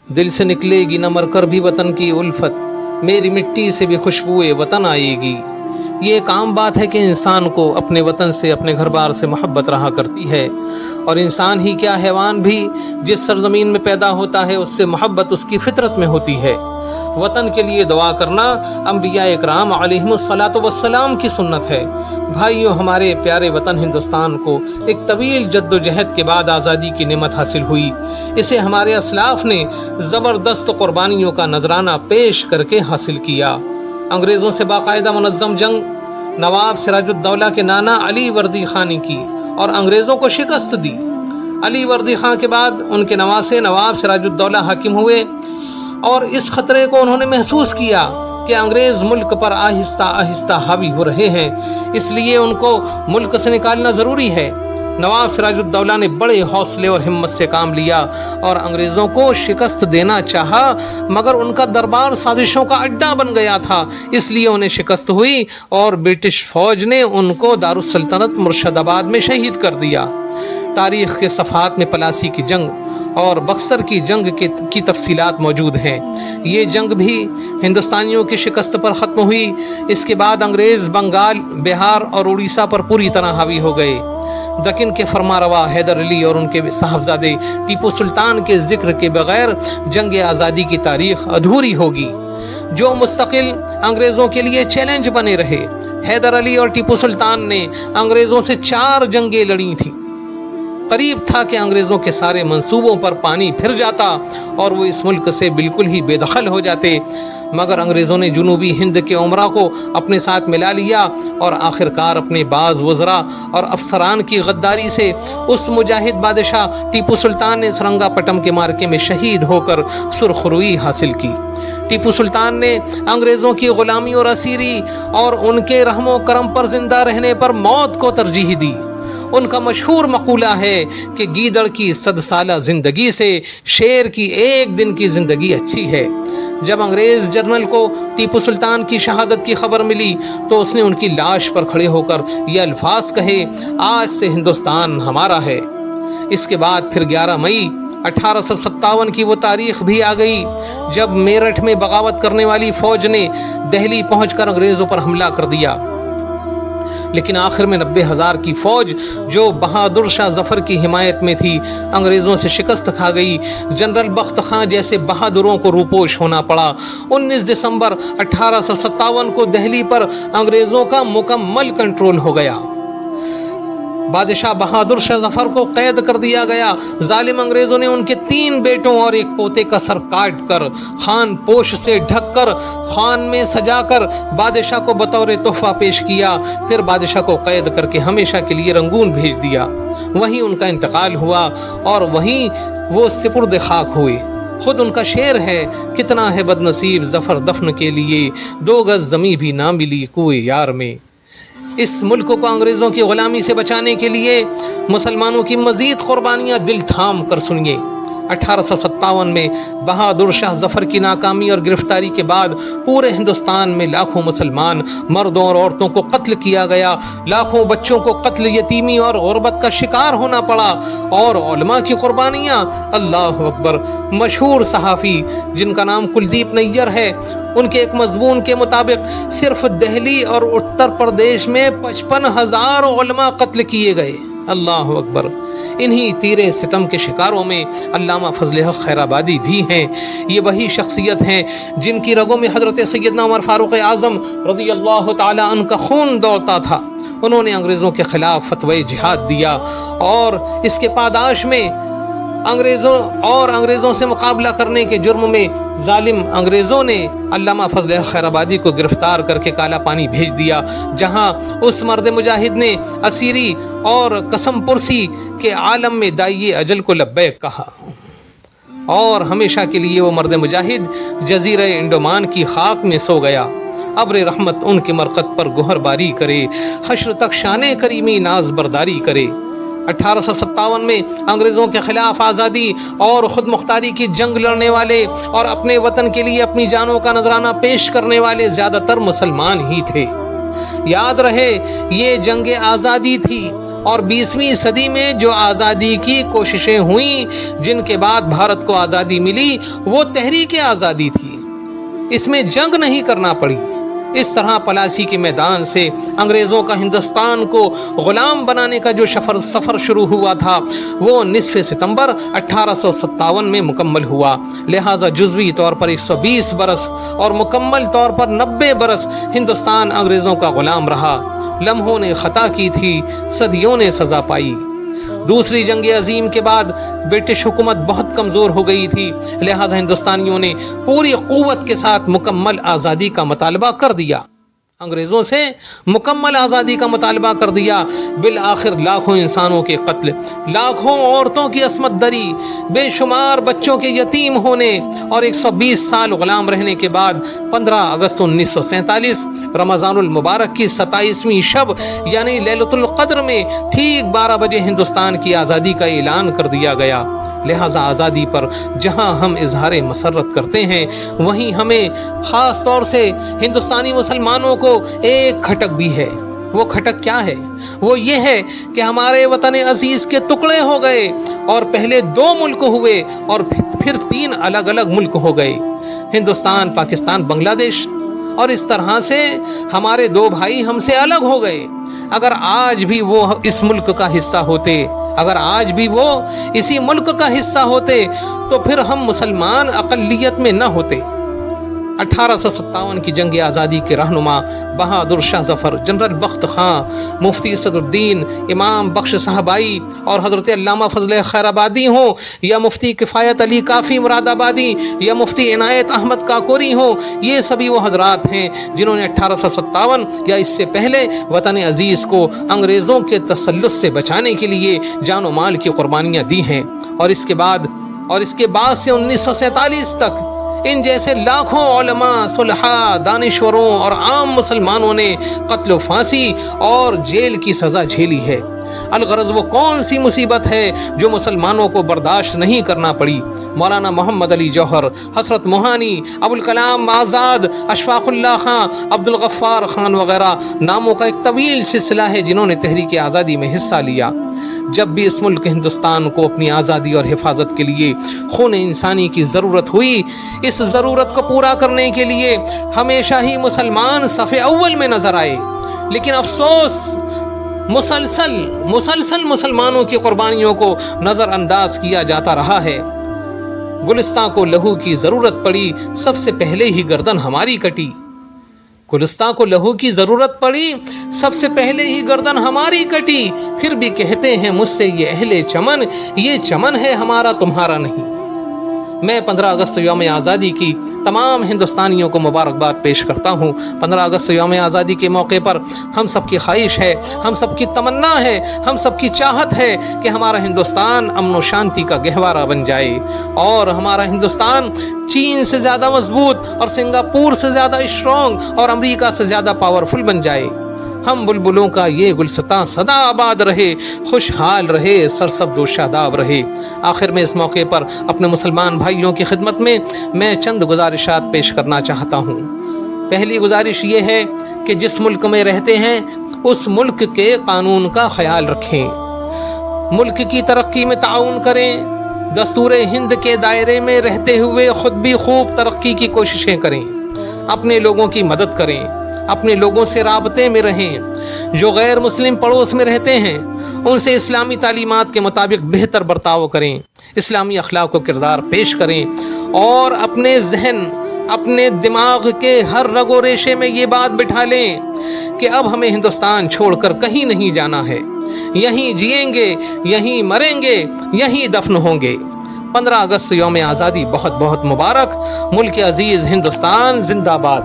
दिल से निकलेगी न मर कर भी वतन की उल्फत, मेरी मिट्टी से भी खुशबुए वतन आएगी। ये एक आम बात है कि इंसान को अपने वतन से, अपने घर बार से मोहब्बत रहा करती है, और इंसान ही क्या हैवान भी जिस सरजमीन में पैदा होता है उससे मोहब्बत उसकी फितरत में होती है। वतन के लिए दुआ करना अंबिया इकराम अलैहिमुस्सलातु वस्सलाम की सुन्नत है। भाइयों, हमारे प्यारे वतन हिंदुस्तान को एक तवील जद्दोजहद के बाद आज़ादी की नेमत हासिल हुई। इसे हमारे असलाफ ने ज़बरदस्त कुर्बानियों का नजराना पेश करके हासिल किया। अंग्रेज़ों से बाकायदा मुनज़्ज़म जंग नवाब सिराजुद्दौला के नाना अली वर्दी खां ने की और अंग्रेज़ों को शिकस्त दी। अली वर्दी खां के बाद उनके नवासे नवाब सिराजुद्दौला हाकिम हुए और इस खतरे को उन्होंने महसूस किया कि अंग्रेज़ मुल्क पर आहिस्ता आहिस्ता हावी हो रहे हैं, इसलिए उनको मुल्क से निकालना ज़रूरी है। नवाब सिराजुद्दौला ने बड़े हौसले और हिम्मत से काम लिया और अंग्रेज़ों को शिकस्त देना चाहा, मगर उनका दरबार साजिशों का अड्डा बन गया था, इसलिए उन्हें शिकस्त हुई और ब्रिटिश फ़ौज ने उनको दारुस्सल्तनत मुर्शिदाबाद में शहीद कर दिया। तारीख़ के सफ़हात में पलासी की जंग और बक्सर की जंग की तफसीलात मौजूद हैं। ये जंग भी हिंदुस्तानियों की शिकस्त पर ख़त्म हुई। इसके बाद अंग्रेज़ बंगाल, बिहार और उड़ीसा पर पूरी तरह हावी हो गए। दक्कन के फरमारवा हैदर अली और उनके साहबजादे टीपू सुल्तान के ज़िक्र के बगैर जंग आज़ादी की तारीख़ अधूरी होगी, जो मुस्तकिल अंग्रेज़ों के लिए चैलेंज बने रहे। हैदर अली और टीपू सुल्तान ने अंग्रेज़ों से 4 जंगें लड़ी थीं। करीब था कि अंग्रेज़ों के सारे मंसूबों पर पानी फिर जाता और वो इस मुल्क से बिल्कुल ही बेदखल हो जाते, मगर अंग्रेज़ों ने जुनूबी हिंद के उमरा को अपने साथ मिला लिया और आखिरकार अपने बाज़ वज़रा और अफसरान की गद्दारी से उस मुजाहिद बादशाह टीपू सुल्तान ने सरंगापटम के मार्के में शहीद होकर सुरखरुई हासिल की। टीपू सुल्तान ने अंग्रेज़ों की ग़ुलामी और असीरी और उनके रहमो करम पर ज़िंदा रहने पर मौत को तरजीह दी। उनका मशहूर मकूला है कि गीदड़ की 100 साला ज़िंदगी से शेर की 1 दिन की ज़िंदगी अच्छी है। जब अंग्रेज़ जनरल को टीपू सुल्तान की शहादत की खबर मिली तो उसने उनकी लाश पर खड़े होकर ये अल्फाज कहे, आज से हिंदुस्तान हमारा है। इसके बाद फिर 11 मई 1857 की वो तारीख़ भी आ गई जब मेरठ में बगावत करने वाली फ़ौज ने दिल्ली पहुंचकर अंग्रेज़ों पर हमला कर दिया, लेकिन आखिर में 90,000 की फ़ौज जो बहादुर शाह ज़फ़र की हिमायत में थी अंग्रेज़ों से शिकस्त खा गई। जनरल बख्त खां जैसे बहादुरों को रूपोश होना पड़ा। 19 दिसंबर 1857 को दिल्ली पर अंग्रेज़ों का मुकम्मल कंट्रोल हो गया। बादशाह बहादुर शाह ज़फ़र को कैद कर दिया गया। जालिम अंग्रेज़ों ने उनके 3 बेटों और एक पोते का सर काट कर खान पोश से ढककर खान में सजाकर बादशाह को बतौर तोहफा पेश किया। फिर बादशाह को कैद करके हमेशा के लिए रंगून भेज दिया। वहीं उनका इंतकाल हुआ और वहीं वो सिपुर्द खाक हुए। खुद उनका शेर है, कितना है बदनसीब ज़फ़र दफन के लिए, 2 गज़ ज़मीं भी ना मिली कुए यार में। इस मुल्क को अंग्रेज़ों की ग़ुलामी से बचाने के लिए मुसलमानों की मज़ीद क़ुरबानियाँ दिल थाम कर सुनिए। 1857 में बहादुर शाह ज़फ़र की नाकामी और गिरफ्तारी के बाद पूरे हिंदुस्तान में लाखों मुसलमान मर्दों और औरतों को कत्ल किया गया। लाखों बच्चों को कत्ल, यतीमी और गुरबत का शिकार होना पड़ा। और उलमा की क़ुरबानियाँ, अल्लाह अकबर। मशहूर सहाफ़ी जिनका नाम कुलदीप नैयर है, उनके एक मज़मून के मुताबिक सिर्फ दिल्ली और उत्तर प्रदेश में 55,000 उलमा कत्ल किए गए। अल्लाह अकबर। इन्हीं तीरे सितम के शिकारों में अल्लामा फजल हक खैराबादी भी हैं। ये वही शख्सियत हैं जिनकी रगों में हज़रत सैयदना उमर फ़ारूक़ आज़म रज़ियल्लाहु ताला अन्हु का खून दौड़ता था। उन्होंने अंग्रेज़ों के ख़िलाफ़ फ़तवा जिहाद दिया और इसके पादाश में अंग्रेज़ों से मुकाबला करने के जुर्म में जालिम अंग्रेज़ों ने अल्लामा फजल हक खैराबादी को गिरफ़्तार करके काला पानी भेज दिया, जहां उस मर्द मुजाहिद ने असीरी और कसम पुरसी के आलम में दाइए अजल को लब्बैक कहा और हमेशा के लिए वो मर्द मुजाहिद जज़ीरा इंडोमान की खाक में सो गया। अब्र रहमत उनकी मरकत पर गुहर बारी करे, हश्र तक शाने करीमी नाज बरदारी करे। 1857 में अंग्रेज़ों के ख़िलाफ़ आज़ादी और ख़ुद मुख्तारी की जंग लड़ने वाले और अपने वतन के लिए अपनी जानों का नजराना पेश करने वाले ज़्यादातर मुसलमान ही थे। याद रहे, ये जंग आज़ादी थी اور 20ویں صدی میں جو آزادی کی کوششیں ہوئیں جن کے بعد بھارت کو آزادی ملی وہ تحریک آزادی تھی، اس میں جنگ نہیں کرنا پڑی۔ اس طرح پلاسی کے میدان سے انگریزوں کا ہندوستان کو غلام بنانے کا جو سفر شروع ہوا تھا وہ نصف ستمبر 1857 میں مکمل ہوا، لہٰذا جزوی طور پر 120 برس اور مکمل طور پر 90 برس ہندوستان انگریزوں کا غلام رہا۔ لمحوں نے خطا کی تھی، صدیوں نے سزا پائی۔ دوسری جنگ عظیم کے بعد برٹش حکومت بہت کمزور ہو گئی تھی، لہٰذا ہندوستانیوں نے پوری قوت کے ساتھ مکمل آزادی کا مطالبہ کر دیا، انگریزوں سے مکمل آزادی کا مطالبہ کر دیا۔ بالآخر لاکھوں انسانوں کے قتل، لاکھوں عورتوں کی عصمت دری، بے شمار بچوں کے یتیم ہونے اور 120 سال غلام رہنے کے بعد 15 اگست 1947 رمضان المبارک کی 27ویں شب یعنی لیلۃ القدر میں ٹھیک 12 بجے ہندوستان کی آزادی کا اعلان کر دیا گیا۔ لہٰذا آزادی پر جہاں ہم اظہار مسرت کرتے ہیں وہیں ہمیں خاص طور سے ہندوستانی مسلمانوں کو ایک کھٹک بھی ہے۔ وہ کھٹک کیا ہے؟ وہ یہ ہے کہ ہمارے وطن عزیز کے ٹکڑے ہو گئے اور پہلے 2 ملک ہوئے اور پھر 3 الگ الگ ملک ہو گئے، ہندوستان، پاکستان، بنگلہ دیش، اور اس طرح سے ہمارے 2 بھائی ہم سے الگ ہو گئے۔ اگر آج بھی وہ اس ملک کا حصہ ہوتے، اگر آج بھی وہ اسی ملک کا حصہ ہوتے تو پھر ہم مسلمان اقلیت میں نہ ہوتے۔ 1857 کی جنگ آزادی کے رہنما بہادر شاہ ظفر، جنرل بخت خاں، مفتی صدر الدین، امام بخش صاحبائی اور حضرت علامہ فضل خیر آبادی ہوں یا مفتی کفایت علی کافی مراد آبادی یا مفتی عنایت احمد کاکوری ہوں، یہ سبھی وہ حضرات ہیں جنہوں نے 1857 یا اس سے پہلے وطن عزیز کو انگریزوں کے تسلط سے بچانے کے لیے جان و مال کی قربانیاں دی ہیں، اور اس کے بعد سے 1947 تک ان جیسے لاکھوں علماء، صلحاء، دانشوروں اور عام مسلمانوں نے قتل و پھانسی اور جیل کی سزا جھیلی ہے۔ الغرض وہ کون سی مصیبت ہے جو مسلمانوں کو برداشت نہیں کرنا پڑی؟ مولانا محمد علی جوہر، حسرت موہانی، ابوالکلام آزاد، اشفاق اللہ خان، عبد الغفار خان وغیرہ ناموں کا ایک طویل سلسلہ ہے جنہوں نے تحریک آزادی میں حصہ لیا۔ جب بھی اس ملک ہندوستان کو اپنی آزادی اور حفاظت کے لیے خون انسانی کی ضرورت ہوئی، اس ضرورت کو پورا کرنے کے لیے ہمیشہ ہی مسلمان صف اول میں نظر آئے، لیکن افسوس مسلسل مسلمانوں کی قربانیوں کو نظر انداز کیا جاتا رہا ہے۔ گلستان کو لہو کی ضرورت پڑی، سب سے پہلے ہی گردن ہماری کٹی۔ گلستان کو لہو کی ضرورت پڑی، سب سے پہلے ہی گردن ہماری کٹی، پھر بھی کہتے ہیں مجھ سے یہ اہل چمن، یہ چمن ہے ہمارا تمہارا نہیں۔ میں 15 اگست یوم آزادی کی تمام ہندوستانیوں کو مبارکباد پیش کرتا ہوں۔ 15 اگست یوم آزادی کے موقع پر ہم سب کی خواہش ہے، ہم سب کی تمنا ہے، ہم سب کی چاہت ہے کہ ہمارا ہندوستان امن و شانتی کا گہوارہ بن جائے اور ہمارا ہندوستان چین سے زیادہ مضبوط اور سنگاپور سے زیادہ اسٹرانگ اور امریکہ سے زیادہ پاورفل بن جائے۔ ہم بلبلوں کا یہ گلستان سدا آباد رہے، خوشحال رہے، سرسبز و شاداب رہے۔ آخر میں اس موقع پر اپنے مسلمان بھائیوں کی خدمت میں چند گزارشات پیش کرنا چاہتا ہوں۔ پہلی گزارش یہ ہے کہ جس ملک میں رہتے ہیں اس ملک کے قانون کا خیال رکھیں، ملک کی ترقی میں تعاون کریں، دستور ہند کے دائرے میں رہتے ہوئے خود بھی خوب ترقی کی کوششیں کریں، اپنے لوگوں کی مدد کریں، اپنے لوگوں سے رابطے میں رہیں، جو غیر مسلم پڑوس میں رہتے ہیں ان سے اسلامی تعلیمات کے مطابق بہتر برتاؤ کریں، اسلامی اخلاق و کردار پیش کریں، اور اپنے ذہن، اپنے دماغ کے ہر رگ و ریشے میں یہ بات بٹھا لیں کہ اب ہمیں ہندوستان چھوڑ کر کہیں نہیں جانا ہے، یہیں جئیں گے، یہیں مریں گے، یہیں دفن ہوں گے۔ 15 اگست یوم آزادی بہت بہت مبارک۔ ملک عزیز ہندوستان زندہ باد۔